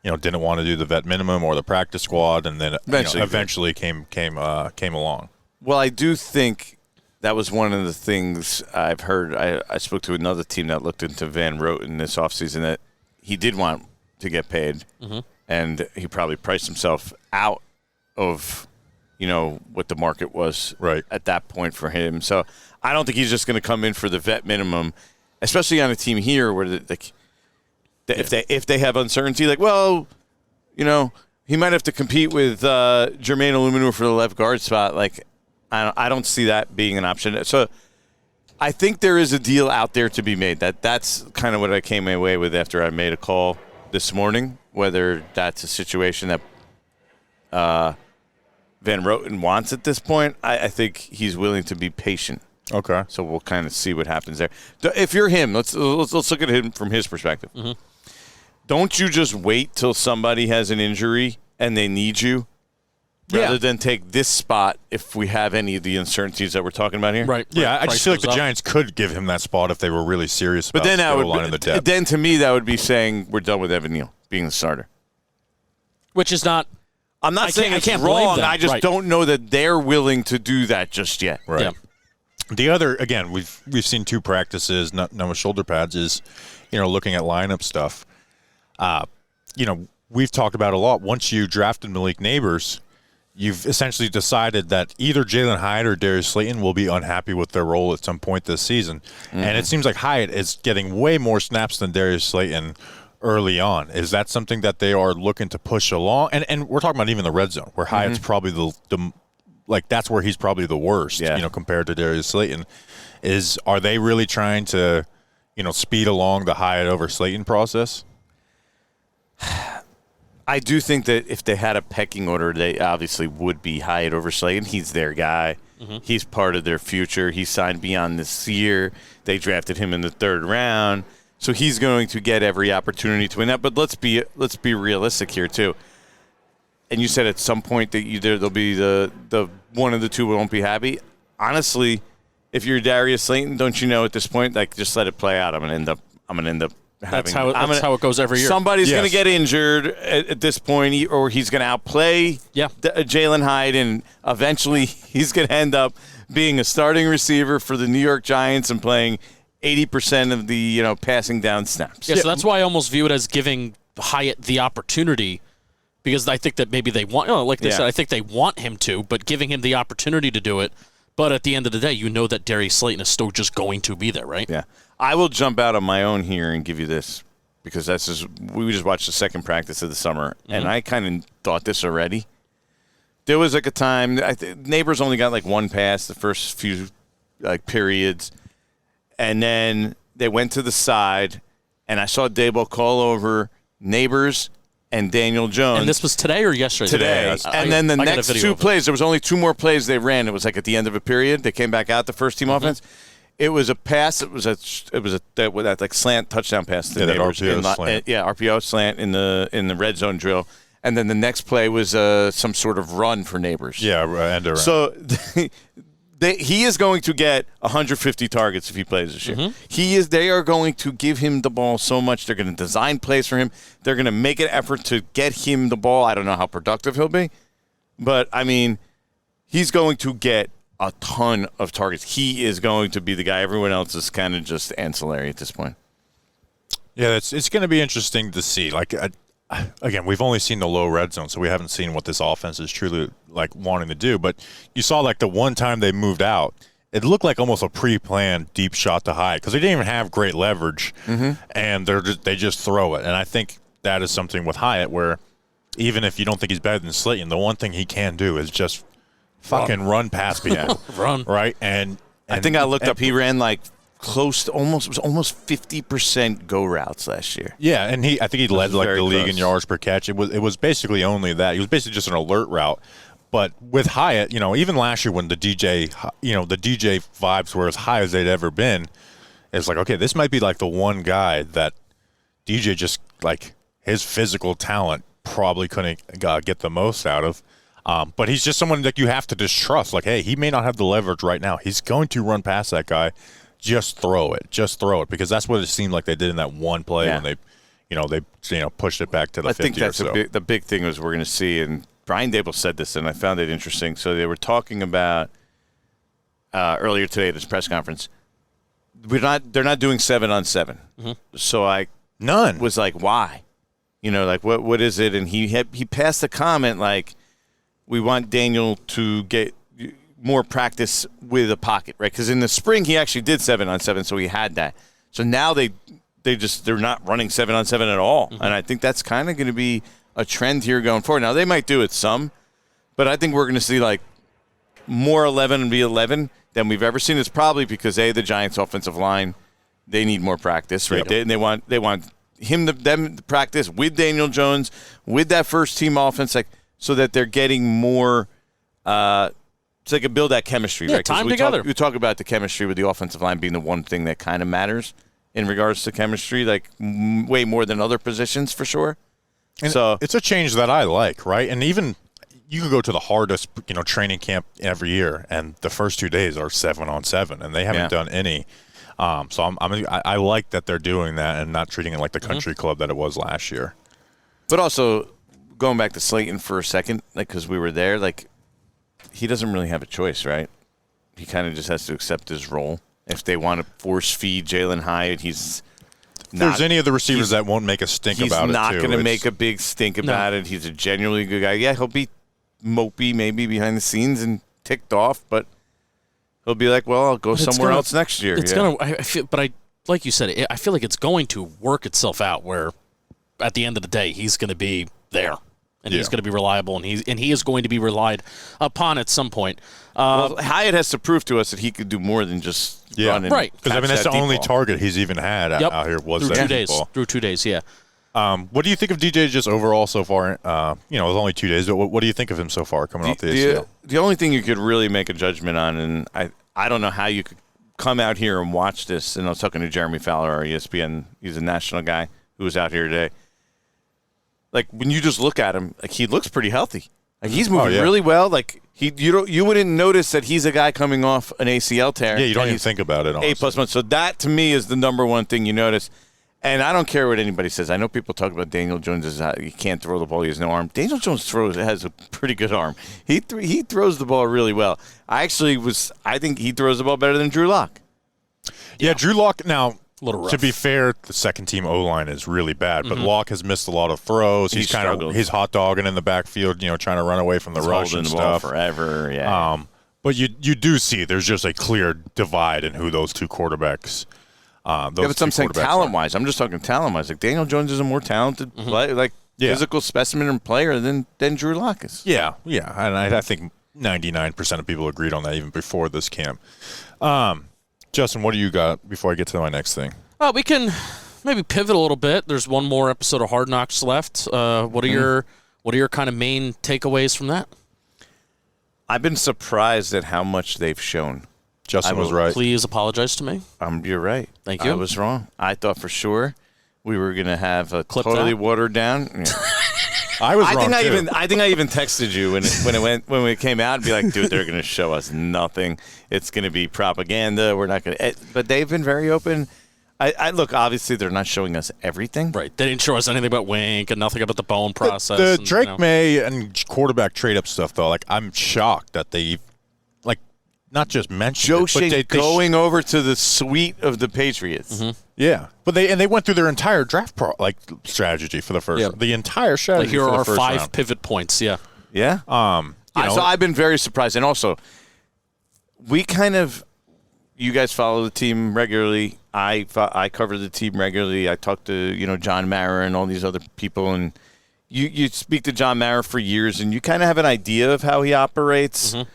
didn't want to do the vet minimum or the practice squad, and then eventually came along. Well, I do think that was one of the things I've heard. I spoke to another team that looked into Van Roten this offseason that he did want to get paid, and he probably priced himself out of what the market was right at that point for him. So I don't think he's just going to come in for the vet minimum, especially on a team here where if they have uncertainty, like, well, he might have to compete with Jermaine Eluemunor for the left guard spot. Like, I don't see that being an option. So I think there is a deal out there to be made. That's kind of what I came away with after I made a call this morning, whether that's a situation that Van Roten wants at this point. I think he's willing to be patient. Okay. So we'll kind of see what happens there. If you're him, let's look at him from his perspective. Mm-hmm. Don't you just wait till somebody has an injury and they need you, rather than take this spot if we have any of the uncertainties that we're talking about here? Right. Yeah, I just feel like the Giants could give him that spot if they were really serious about in the depth. Then to me that would be saying we're done with Evan Neal being the starter. Which is not. I'm not saying it's wrong. I just don't know that they're willing to do that just yet. Right. Yeah. The other, again, we've seen 2 practices, none with shoulder pads, is looking at lineup stuff. we've talked about a lot. Once you drafted Malik Neighbors, you've essentially decided that either Jalen Hyatt or Darius Slayton will be unhappy with their role at some point this season. Mm-hmm. And it seems like Hyatt is getting way more snaps than Darius Slayton early on. Is that something that they are looking to push along? And we're talking about even the red zone, where Hyatt's probably the that's where he's probably the worst, compared to Darius Slayton. Are they really trying to, speed along the Hyatt over Slayton process? I do think that if they had a pecking order, they obviously would be Hyatt over Slayton. He's their guy. Mm-hmm. He's part of their future. He signed beyond this year. They drafted him in the 3rd round. So he's going to get every opportunity to win that. But let's be realistic here too. And you said at some point that there'll be the one of the two won't be happy. Honestly, if you're Darius Slayton, don't you know at this point, just let it play out. I'm gonna end up having. That's how it goes every year. Somebody's gonna get injured at this point, or he's gonna outplay Jalen Hyatt, and eventually he's gonna end up being a starting receiver for the New York Giants and playing 80% of the passing down snaps. Yeah, so that's why I almost view it as giving Hyatt the opportunity, because I think that maybe they want, like they said, I think they want him to, but giving him the opportunity to do it. But at the end of the day, that Darius Slayton is still just going to be there, right? Yeah. I will jump out on my own here and give you this, because we just watched the second practice of the summer, and I kind of thought this already. There was a time, Neighbors only got one pass the first few periods, and then they went to the side, and I saw Daboll call over Neighbors and Daniel Jones. And this was today or yesterday? Today. And then the next 2 plays, there was only 2 more plays they ran. It was at the end of a period. They came back out, the first team offense. It was a pass. It was that slant touchdown pass to Neighbors. RPO slant. RPO slant in the red zone drill. And then the next play was some sort of run for Neighbors. Yeah, end around. So he is going to get 150 targets if he plays this year. They are going to give him the ball so much. They're going to design plays for him. They're going to make an effort to get him the ball. I don't know how productive he'll be, but he's going to get a ton of targets. He is going to be the guy. Everyone else is kind of just ancillary at this point. Yeah, it's going to be interesting to see. Again, we've only seen the low red zone, so we haven't seen what this offense is truly wanting to do. But you saw the one time they moved out, it looked like almost a pre-planned deep shot to Hyatt, because they didn't even have great leverage, and they just throw it. And I think that is something with Hyatt where even if you don't think he's better than Slayton, the one thing he can do is just fucking run past people, right? And I think I looked up, he ran close to almost 50% go routes last year. Yeah, and I think he led the league in yards per catch. It was basically only that. He was basically just an alert route. But with Hyatt, even last year when the DJ vibes were as high as they'd ever been, it's okay, this might be the one guy that DJ just his physical talent probably couldn't get the most out of. But he's just someone that you have to just trust. Hey, he may not have the leverage right now. He's going to run past that guy. Just throw it, because that's what it seemed like they did in that one play when they pushed it back to the 50 or so. I think that's the big thing was we're going to see, and Brian Daboll said this, and I found it interesting. So they were talking about earlier today at this press conference. They're not doing 7-on-7. So none was why, what is it? And he passed a comment we want Daniel to get more practice with a pocket, right? Because in the spring he actually did 7-on-7, so he had that. So now they're not running 7-on-7 at all, and I think that's kind of going to be a trend here going forward. Now they might do it some, but I think we're going to see more 11-v11 than we've ever seen. It's probably because the Giants' offensive line, they need more practice, right? Yep. They want them to practice with Daniel Jones, with that first team offense, so that they're getting more. So they can build that chemistry, right? Time together. We talk about the chemistry with the offensive line being the one thing that kind of matters in regards to chemistry, way more than other positions for sure. And so it's a change that I like, right? And even you could go to the hardest, training camp every year, and the first 2 days are 7-on-7, and they haven't done any. So I like that they're doing that and not treating it like the country club that it was last year. But also going back to Slayton for a second, because we were there, he doesn't really have a choice, right? He kind of just has to accept his role. If they want to force feed Jalen Hyatt, If there's any of the receivers that won't make a stink about it, he's not going to make a big stink about it. He's a genuinely good guy. Yeah, he'll be mopey maybe behind the scenes and ticked off, but he'll be like, well, I'll go somewhere else next year. It's going to – I feel, but like you said, I feel like it's going to work itself out where at the end of the day he's going to be there. And he's going to be reliable, and he is going to be relied upon at some point. Well, Hyatt has to prove to us that he could do more than just run and right. Because that's the only target he's even had out here was through that 2 days. ball. Through 2 days, yeah. What do you think of DJ just overall so far? It was only 2 days, but what do you think of him so far coming off the ACL? The only thing you could really make a judgment on, and I don't know how you could come out here and watch this, and I was talking to Jeremy Fowler, our ESPN, he's a national guy who was out here today. Like, when you just look at him, like, he looks pretty healthy. Like, he's moving really well. Like, you wouldn't notice that he's a guy coming off an ACL tear. Yeah, you don't even think about it, honestly. 8+ months. So that, to me, is the number one thing you notice. And I don't care what anybody says. I know people talk about Daniel Jones he can't throw the ball. He has no arm. Daniel Jones has a pretty good arm. He throws the ball really well. I think he throws the ball better than Drew Lock. Yeah, Drew Lock now. Rough. To be fair, the second team O-line is really bad, but Locke has missed a lot of throws. He's hot dogging in the backfield, trying to run away from the rush and stuff. Ball forever, yeah. But you do see there's just a clear divide in who those two quarterbacks. But I'm saying talent-wise. I'm just talking talent-wise. Like, Daniel Jones is a more talented physical specimen and player than Drew Lock is. Yeah, and I think 99% of people agreed on that even before this camp. Justin, what do you got before I get to my next thing? We can maybe pivot a little bit. There's one more episode of Hard Knocks left. What are your kind of main takeaways from that? I've been surprised at how much they've shown. Justin was right. Please apologize to me. You're right. Thank you. I was wrong. I thought for sure we were going to have a totally watered down. Yeah. I was wrong too. I think I even texted you when it came out and be like, dude, they're going to show us nothing. It's going to be propaganda. We're not going to. But they've been very open. I look. Obviously, they're not showing us everything. Right. They didn't show us anything about Wink and nothing about the bone process. The Drake May and quarterback trade up stuff, though. Like, I'm shocked that they not just mentioned Joe it, but Shane going over to the suite of the Patriots. Mm-hmm. Yeah, but they went through their entire draft strategy for the first the entire strategy. Here for are the first 5 round. Pivot points. Yeah. Yeah. So I've been very surprised, and also you guys follow the team regularly. I cover the team regularly. I talk to John Mara and all these other people, and you speak to John Mara for years, and you kind of have an idea of how he operates. Mm-hmm.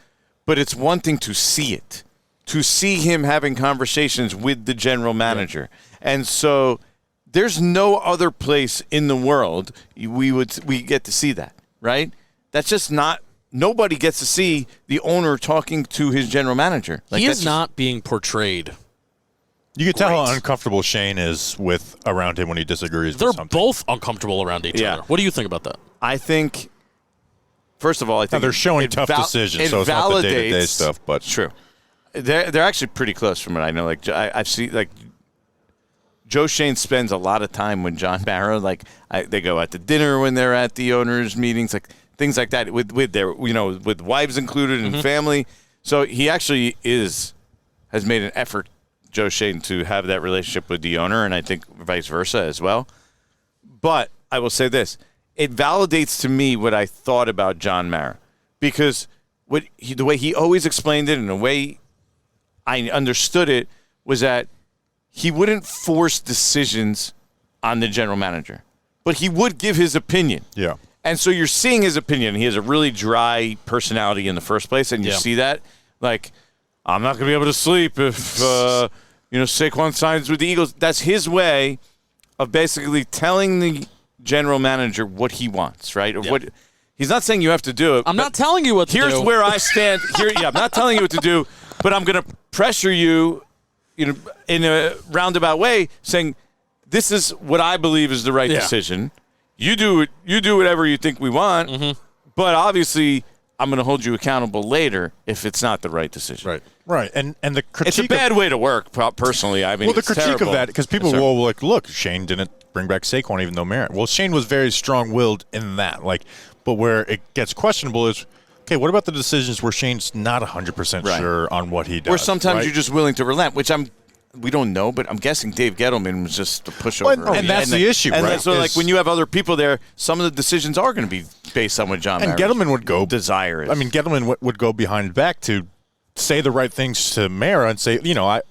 But it's one thing to see it, to see him having conversations with the general manager. Yeah. And so there's no other place in the world we get to see that, right? That's just not – nobody gets to see the owner talking to his general manager. He is not being portrayed. You can tell how uncomfortable Shane is around him when he disagrees with something. They're both uncomfortable around each other. What do you think about that? I think – first of all, I think they're showing tough decisions, so it's not the day-to-day stuff. But true, they're actually pretty close from what I know. Like I've seen, like Joe Shane spends a lot of time with John Mara. Like they go out to dinner when they're at the owners' meetings, like things like that, with their with wives included and family. So he actually has made an effort, Joe Shane, to have that relationship with the owner, and I think vice versa as well. But I will say this. It validates to me what I thought about John Mara, because the way he always explained it and the way I understood it was that he wouldn't force decisions on the general manager, but he would give his opinion. Yeah. And so you're seeing his opinion. He has a really dry personality in the first place, and you see that. Like, I'm not going to be able to sleep if Saquon signs with the Eagles. That's his way of basically telling the general manager what he wants, right? Or what he's not saying you have to do it. I'm not telling you what to do. Here's where I stand. I'm not telling you what to do, but I'm going to pressure you, in a roundabout way, saying this is what I believe is the right decision. You do it. You do whatever you think we want, but obviously I'm going to hold you accountable later if it's not the right decision. Right. And the critique. It's a bad way to work. Personally, I mean, the critique terrible. of that, because people will look, Shane didn't bring back Saquon even though Merritt. Well, Shane was very strong-willed in that. But where it gets questionable is, okay, what about the decisions where Shane's not 100% sure on what he does? Or sometimes you're just willing to relent, which I'm we don't know, but I'm guessing Dave Gettleman was just a pushover. Well, and that's the issue, and right? So, like, when you have other people there, some of the decisions are going to be based on what John Mara's Gettleman would go desire is. I mean, Gettleman would go behind his back to say the right things to Mara and say,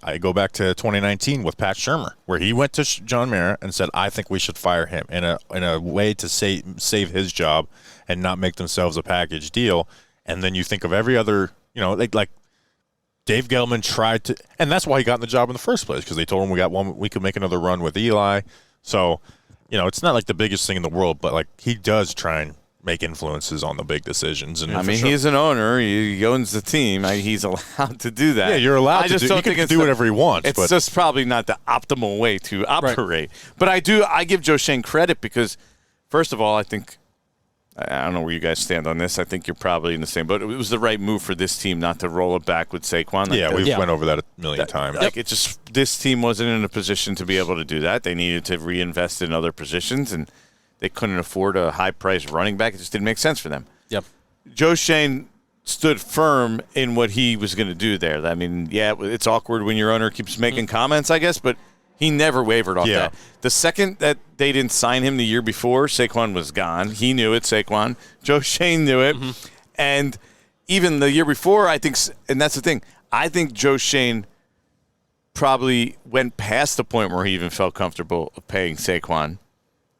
I go back to 2019 with Pat Shurmur, where he went to John Mara and said, I think we should fire him in a way to save his job and not make themselves a package deal. And then you think of every other, like Dave Gettleman tried to, and that's why he got in the job in the first place, because they told him we could make another run with Eli. So, it's not like the biggest thing in the world, but like he does try and make influences on the big decisions. And I mean, he's an owner. He owns the team. He's allowed to do that. Yeah, you're allowed to do. He can do whatever he wants. It's just probably not the optimal way to operate. Right. But I give Joe Schoen credit because, first of all, I think, I don't know where you guys stand on this. I think you're probably in the same boat. It was the right move for this team not to roll it back with Saquon. We've went over that a million times. Like this team wasn't in a position to be able to do that. They needed to reinvest in other positions, and they couldn't afford a high-priced running back. It just didn't make sense for them. Yep. Joe Schoen stood firm in what he was going to do there. I mean, it's awkward when your owner keeps making comments, I guess, but he never wavered off that. The second that they didn't sign him the year before, Saquon was gone. He knew it, Saquon. Joe Schoen knew it. Mm-hmm. And even the year before, I think, and that's the thing, I think Joe Schoen probably went past the point where he even felt comfortable paying Saquon,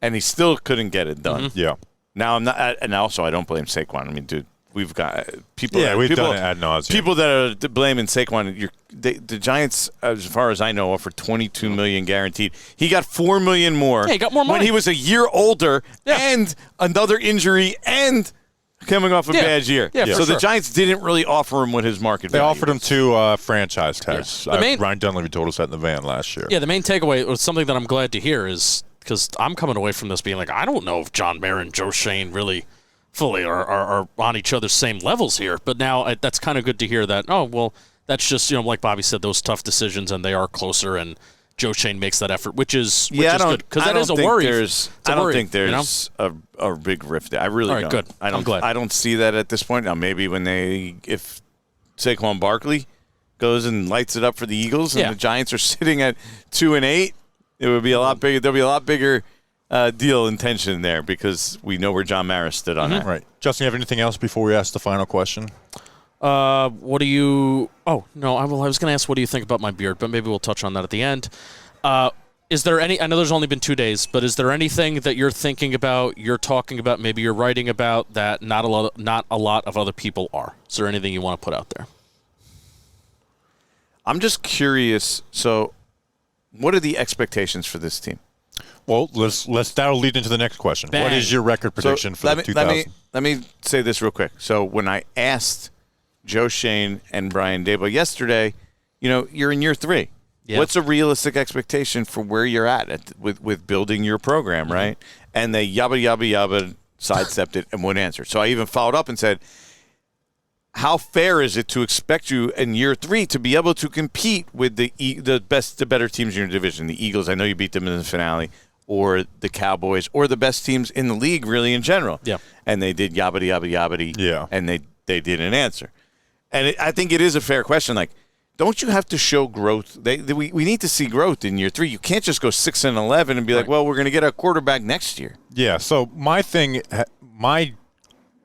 and he still couldn't get it done. Mm-hmm. Yeah. Now I'm not, and also I don't blame Saquon. I mean, dude, we've got people. Yeah, we've done it ad nauseum. People that are blaming Saquon. The Giants, as far as I know, offered $22 million guaranteed. He got $4 million more. Yeah, he got more money when he was a year older, and another injury, and coming off a bad year. Yeah, so the Giants didn't really offer him what his market value They offered him was. 2 franchise tags. Yeah. Ryan Dunleavy told us that in the van last year. Yeah, the main takeaway was something that I'm glad to hear is because I'm coming away from this being like, I don't know if John Mara and Joe Schoen really fully are on each other's same levels here. But now that's kind of good to hear that, that's just, like Bobby said, those tough decisions, and they are closer, and Joe Schoen makes that effort, which is good. Because that is a worry. I don't think there's a big rift there. I really don't. Good. I'm glad. I don't see that at this point. Now, maybe if Saquon Barkley goes and lights it up for the Eagles and the Giants are sitting at 2-8, it would be a lot bigger. There'll be a lot bigger deal and tension there because we know where John Mara stood on that. Right. Justin, you have anything else before we ask the final question? What do you? Oh no, I was going to ask what do you think about my beard, but maybe we'll touch on that at the end. Is there any? I know there's only been 2 days, but is there anything that you're thinking about, you're talking about, maybe you're writing about that not a lot of other people are? Is there anything you want to put out there? I'm just curious. So, what are the expectations for this team? Well, that'll lead into the next question. Bang. What is your record prediction for the 2000? Let me say this real quick. So when I asked Joe Schoen and Brian Daboll yesterday, you're in year 3. Yeah. What's a realistic expectation for where you're at with building your program, right? And they yabba sidestepped it and wouldn't answer. So I even followed up and said, how fair is it to expect you in year 3 to be able to compete with the better teams in your division? The Eagles, I know you beat them in the finale, or the Cowboys, or the best teams in the league, really, in general. Yeah. And they did yabba. Yeah. And they didn't answer. And I think it is a fair question. Like, don't you have to show growth? We need to see growth in year 3. You can't just go 6-11 and be like, well, we're going to get a quarterback next year. Yeah. So my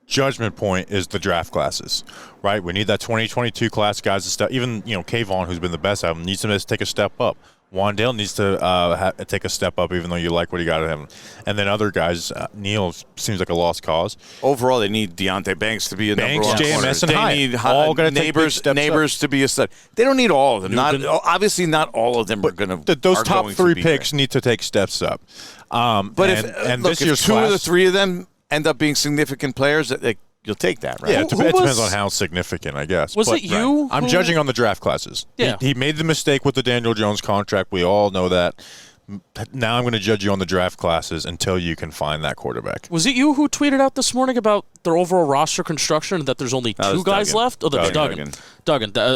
judgment point is the draft classes, right? We need that 2022 class guys to step. Even Kayvon, who's been the best out of them, needs to take a step up. Wandale needs to take a step up, even though you like what he got at him. And then other guys, Neal seems like a lost cause. Overall, they need Deonte Banks to be a number one corner. JMS, and they Hyatt. need all going to neighbors to be a stud. They don't need all of them. Obviously, not all of them are going to. Those top 3 picks need to take steps up. But if this 2 of the 3 of them end up being significant players, you'll take that, right? Yeah, it depends on how significant, I guess. Was it you? Right. I'm judging on the draft classes. Yeah. He made the mistake with the Daniel Jones contract. We all know that. Now I'm going to judge you on the draft classes until you can find that quarterback. Was it you who tweeted out this morning about their overall roster construction and that there's only 2 guys left? Oh, that's Duggan.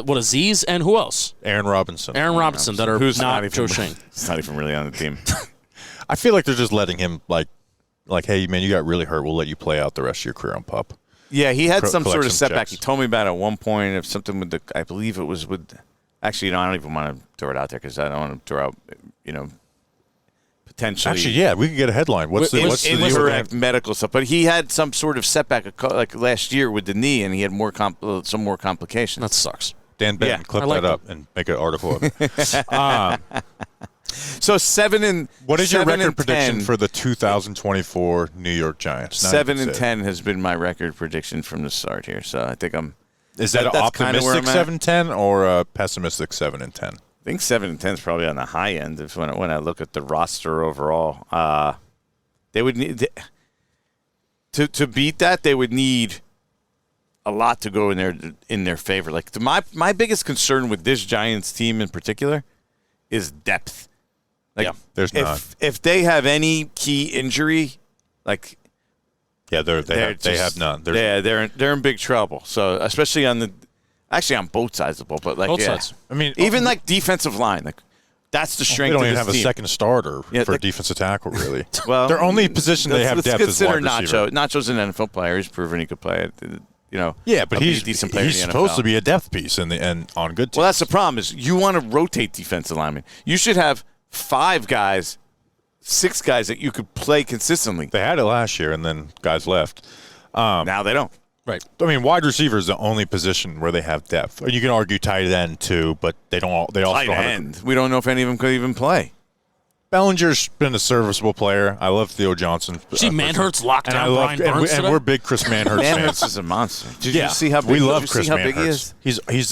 What, Aziz and who else? Aaron Robinson. Aaron Robinson that are Who's not Joe Schoen. He's not even really on the team. I feel like they're just letting him, like, hey, man, you got really hurt. We'll let you play out the rest of your career on PUP. Yeah, he had some sort of some setback. checks. He told me about it at one point of something with I believe it was with Actually, I don't even want to throw it out there because I don't want to throw out, potentially. Actually, yeah, we could get a headline. What's the deal incorrect medical stuff? But he had some sort of setback like last year with the knee, and he had some more complications. That sucks. Dan Benton, clip that up and make an article of it. So 7 and what is your record 10 prediction for the 2024 New York Giants? 7 and 10 has been my record prediction from the start here. So I think I'm. Is that an optimistic 7-10 or a pessimistic 7-10? I think 7 and 10 is probably on the high end. When I look at the roster overall, they would need to beat that. They would need a lot to go in their favor. Like my biggest concern with this Giants team in particular is depth. Like, yeah, there's not. If they have any key injury, like they have none. They're in big trouble. So especially on both sides of the ball, but like both sides. I mean, even like defensive line, like that's the strength. They don't of even this have team. a second starter for defensive tackle, really. Well, their only position they have depth is wide receiver. Nacho's an NFL player. He's proven he could play it. Yeah, but he's a decent player. He's supposed to be a depth piece and on good teams. Well, that's the problem is you want to rotate defensive linemen. You should have 5 guys, 6 guys that you could play consistently. They had it last year, and then guys left. Now they don't. Right. I mean, wide receiver is the only position where they have depth. You can argue tight end too, but they don't. They also tight don't end. We don't know if any of them could even play. Bellinger's been a serviceable player. I love Theo Johnson. See, Manhurts locked down Brian Burns and we're big Chris Manhurts fans. Manhurts is a monster. Did you see how big, we love Chris big he is?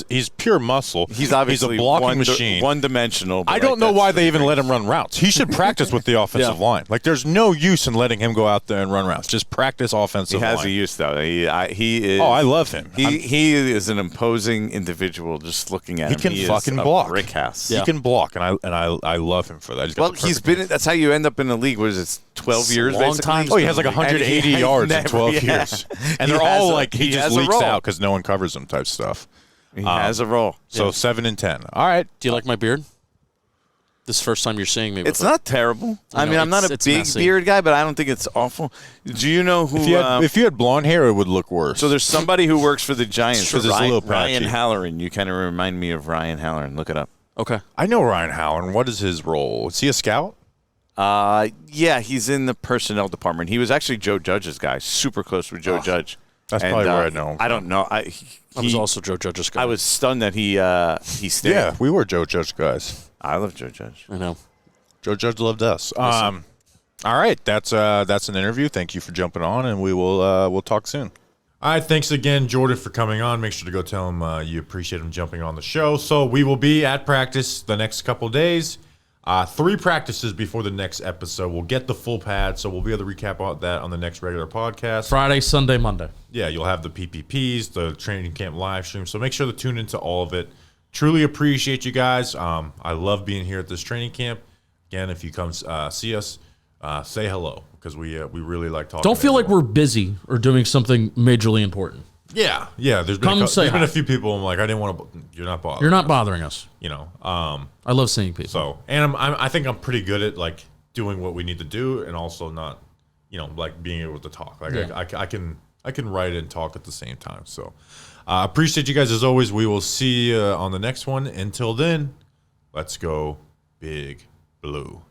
He's pure muscle. He's obviously a blocking machine. One-dimensional. I don't know why they even let him run routes. He should practice with the offensive line. Like, there's no use in letting him go out there and run routes. Just practice offensive line. He has a use, though. He is. Oh, I love him. He is an imposing individual. Just looking at him, he can fucking block. Brick house. He can block, and I love him for that. He's been. That's how you end up in the league. What is it? 12 years, long basically. time. Oh, he has like 180 yards in 12 years, and they're all like he just leaks out because no one covers him type stuff. He has a role. So 7 and 10. All right. Do you like my beard? This is the first time you're seeing me with it's not terrible. I mean, I'm not a big beard guy, but I don't think it's awful. Do you know who? If you had blonde hair, it would look worse. So there's somebody who works for the Giants. Ryan Halloran. You kind of remind me of Ryan Halloran. Look it up. Okay. I know Ryan Halloran. What is his role? Is he a scout? Yeah, he's in the personnel department. He was actually Joe Judge's guy. Super close with Joe Judge. That's probably where I know him. I don't know. I was also Joe Judge's guy. I was stunned that he stayed. Yeah, we were Joe Judge guys. I love Joe Judge. I know. Joe Judge loved us. All right, that's an interview. Thank you for jumping on, and we'll talk soon. All right, thanks again, Jordan, for coming on. Make sure to go tell him you appreciate him jumping on the show. So we will be at practice the next couple of days. 3 practices before the next episode. We'll get the full pad, so we'll be able to recap all that on the next regular podcast. Friday, Sunday, Monday. Yeah, you'll have the PPPs, the training camp live stream. So make sure to tune into all of it. Truly appreciate you guys. I love being here at this training camp. Again, if you come see us, say hello because we really like talking. Don't feel like we're busy or doing something majorly important. Yeah. There's been a few people. I'm like, I didn't want to. You're not bothering. You're not bothering us. I love seeing people. So, and I think I'm pretty good at like doing what we need to do, and also not, like being able to talk. Like I can write and talk at the same time. So, appreciate you guys as always. We will see you on the next one. Until then, let's go Big Blue.